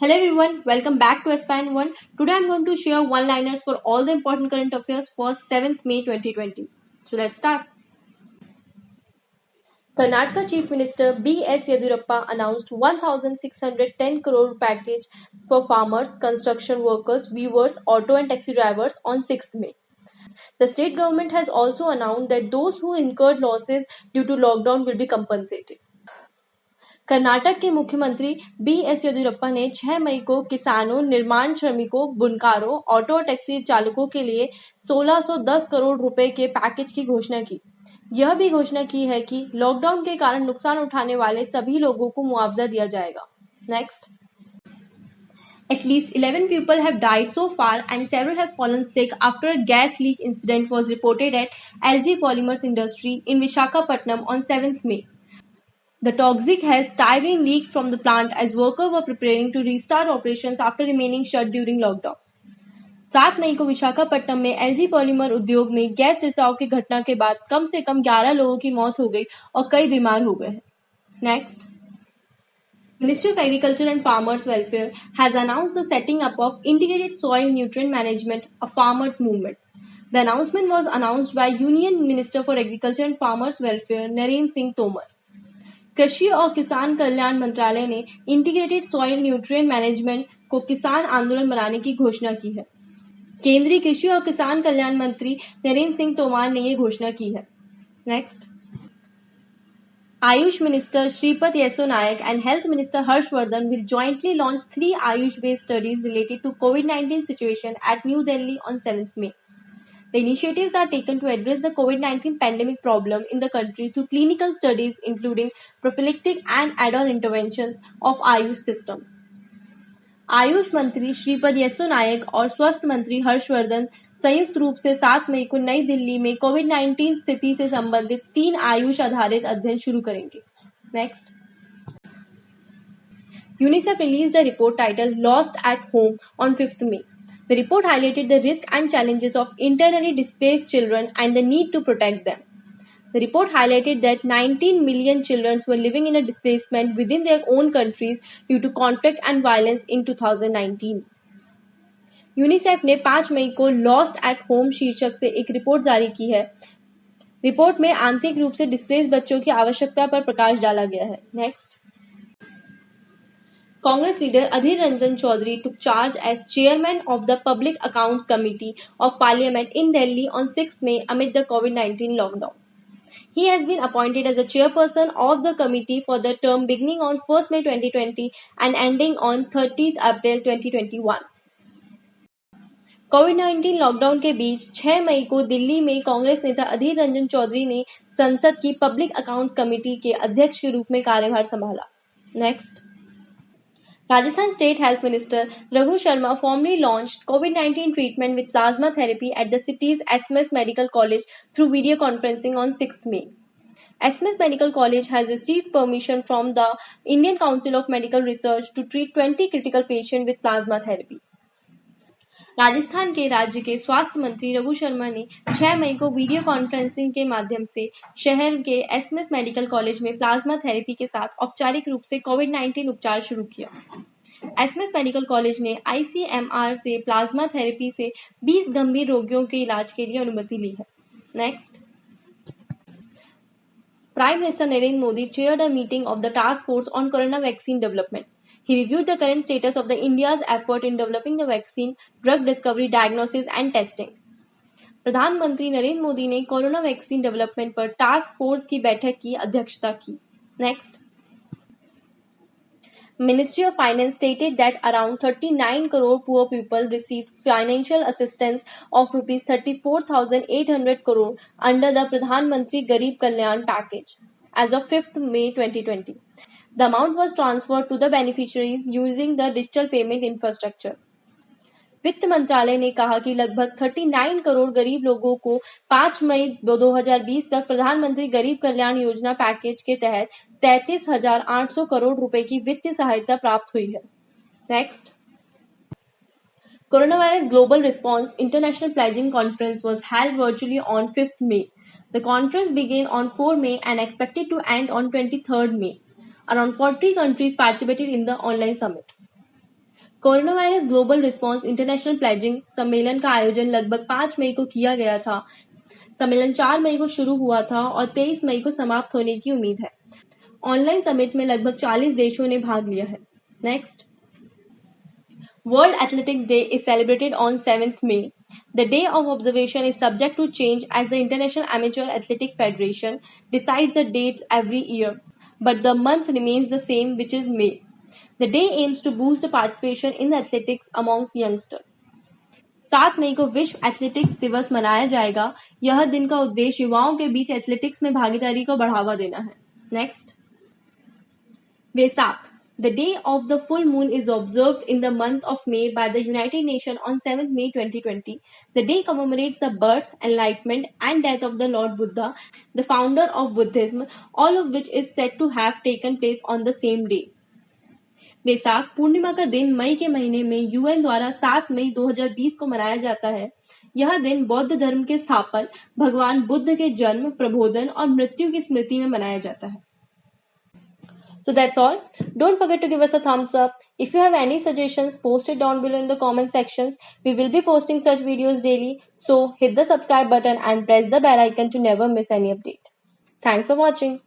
Hello everyone, welcome back to Aspire 1. Today I'm going to share one-liners for all the important current affairs for 7th May 2020. So let's start. Karnataka Chief Minister B.S. Yedurappa announced 1,610 crore package for farmers, construction workers, weavers, auto and taxi drivers on 6th May. The state government has also announced that those who incurred losses due to lockdown will be compensated. Karnataka के मुख्यमंत्री BS. Yediyurappa ने 6 मई को किसानों, निर्माण श्रमिकों, बुनकारों, auto और taxi चालकों के लिए 1610 करोड़ रुपए के पैकेज की घोषणा की। यह भी घोषणा की है कि लॉकडाउन के कारण नुकसान उठाने वाले सभी लोगों को मुआवजा दिया जाएगा। Next, At least 11 people have died so far and several have fallen sick after a gas leak incident was reported at LG Polymers Industry in Visakhapatnam on 7th May. The toxic has styrene leaked from the plant as workers were preparing to restart operations after remaining shut during lockdown. 7 मई को विशाखापट्टनम में LG polymer उद्योग में gas रिसाव की घटना के बाद कम से कम 11 लोगों की मौत हो गई और कई बीमार हो गए हैं। Next, Ministry of Agriculture and Farmers Welfare has announced the setting up of Integrated Soil Nutrient Management, a farmers movement. The announcement was announced by Union Minister for Agriculture and Farmers Welfare, Narendra Singh Tomar. कृषि और किसान कल्याण मंत्रालय ने integrated soil nutrient management को किसान आंदोलन बनाने की घोषणा की है। केंद्रीय कृषि और किसान कल्याण मंत्री नरेंद्र सिंह तोमर ने यह घोषणा की है। Next, AYUSH minister Shripad Yesso Naik and Health Minister Harshvardhan will jointly launch 3 Ayush-based studies related to COVID-19 situation at New Delhi on 7th May. The initiatives are taken to address the COVID-19 pandemic problem in the country through clinical studies including prophylactic and add-on interventions of Ayush systems. Ayush मंत्री श्रीपद येसो नायक और स्वास्थ्य मंत्री हर्षवर्धन संयुक्त रूप से 7 मई को नई दिल्ली में कोविड-19 स्थिति से संबंधित 3 आयुष आधारित अध्ययन शुरू करेंगे। Next, UNICEF released a report titled Lost at Home on 5th May. The report highlighted the risks and challenges of internally displaced children and the need to protect them. The report highlighted that 19 million children were living in a displacement within their own countries due to conflict and violence in 2019. UNICEF ने 5 मई को lost at home शीर्षक से एक report जारी की है। Report में आंतरिक रूप से डिस्प्लेस बच्चों की आवश्यकता पर प्रकाश डाला गया है। Next, Congress leader Adhir Ranjan Chaudhary took charge as chairman of the Public Accounts Committee of Parliament in Delhi on 6th May amid the COVID-19 lockdown. He has been appointed as a chairperson of the committee for the term beginning on 1st May 2020 and ending on 30th April 2021. Covid lockdown के बीच 6 मई को दिल्ली में कांग्रेस नेता अधीर रंजन चौधरी ने संसद की public accounts committee के अध्यक्ष के रूप में कार्यभार संभाला। Next, Rajasthan State Health Minister Raghu Sharma formally launched COVID-19 treatment with plasma therapy at the city's SMS Medical College through video conferencing on 6th May. SMS Medical College has received permission from the Indian Council of Medical Research to treat 20 critical patients with plasma therapy. Rajasthan के राज्य के स्वास्थ्य मंत्री रघु शर्मा ने 6 मई को video conferencing के माध्यम से शहर के एसएमएस मेडिकल कॉलेज में प्लाज्मा थेरेपी के साथ औपचारिक रूप से कोविड-19 उपचार शुरू किया। एसएमएस मेडिकल कॉलेज ने आईसीएमआर से प्लाज्मा थेरेपी से 20 गंभीर रोगियों के इलाज के लिए अनुमति ली है। Next, prime minister Narendra Modi chaired a meeting of the task force on corona vaccine development. He reviewed the current status of the India's effort in developing the vaccine, drug discovery, diagnosis and testing. प्रधानमंत्री नरेंद्र मोदी ने corona vaccine development पर task force की बैठक की अध्यक्षता की। Next, Ministry of Finance stated that around 39 crore poor people received financial assistance of rupees 34,800 crore under the Pradhan Mantri Garib Kalyan package as of 5th May 2020. The amount was transferred to the beneficiaries using the digital payment infrastructure. वित्त मंत्रालय ने कहा कि लगभग 39 करोड़ गरीब लोगों को 5 मई 2020 तक प्रधानमंत्री गरीब कल्याण योजना पैकेज के तहत 33,800 करोड़ रुपए की वित्तीय सहायता प्राप्त हुई है। Next, Coronavirus Global Response International Pledging Conference was held virtually on 5th May. The conference began on 4 May and expected to end on 23rd May. Around 40 countries participated in the online summit. Corona virus global response international pledging सम्मेलन का आयोजन लगभग 5 मई को किया गया था। सम्मेलन 4 मई को शुरू हुआ था और 23 मई को समाप्त होने की उम्मीद है। ऑनलाइन समिट में लगभग 40 देशों ने भाग लिया है। Next, World Athletics Day is celebrated on 7th May. The day of observation is subject to change as the International Amateur Athletic Federation decides the dates every year, but the month remains the same, which is May. The day aims to boost the participation in athletics amongst youngsters. 7 मई को विश्व athletics दिवस मनाया जाएगा। यह दिन का उद्देश्य युवाओं के बीच एथलेटिक्स में भागीदारी को बढ़ावा देना है। Next, Vesak. The day of the full moon is observed in the month of May by the United Nations on 7th May 2020. The day commemorates the birth, enlightenment, and death of the Lord Buddha, the founder of Buddhism, all of which is said to have taken place on the same day. Vaisakh Purnima का दिन मई के महीने में UN द्वारा 7 मई 2020 को मनाया जाता है। यह दिन बौद्ध धर्म के स्थापक भगवान बुद्ध के जन्म, प्रबोधन और मृत्यु की स्मृति में मनाया जाता है। So that's all. Don't forget to give us a thumbs up. If you have any suggestions, post it down below in the comment sections. We will be posting such videos daily. So hit the subscribe button and press the bell icon to never miss any update. Thanks for watching.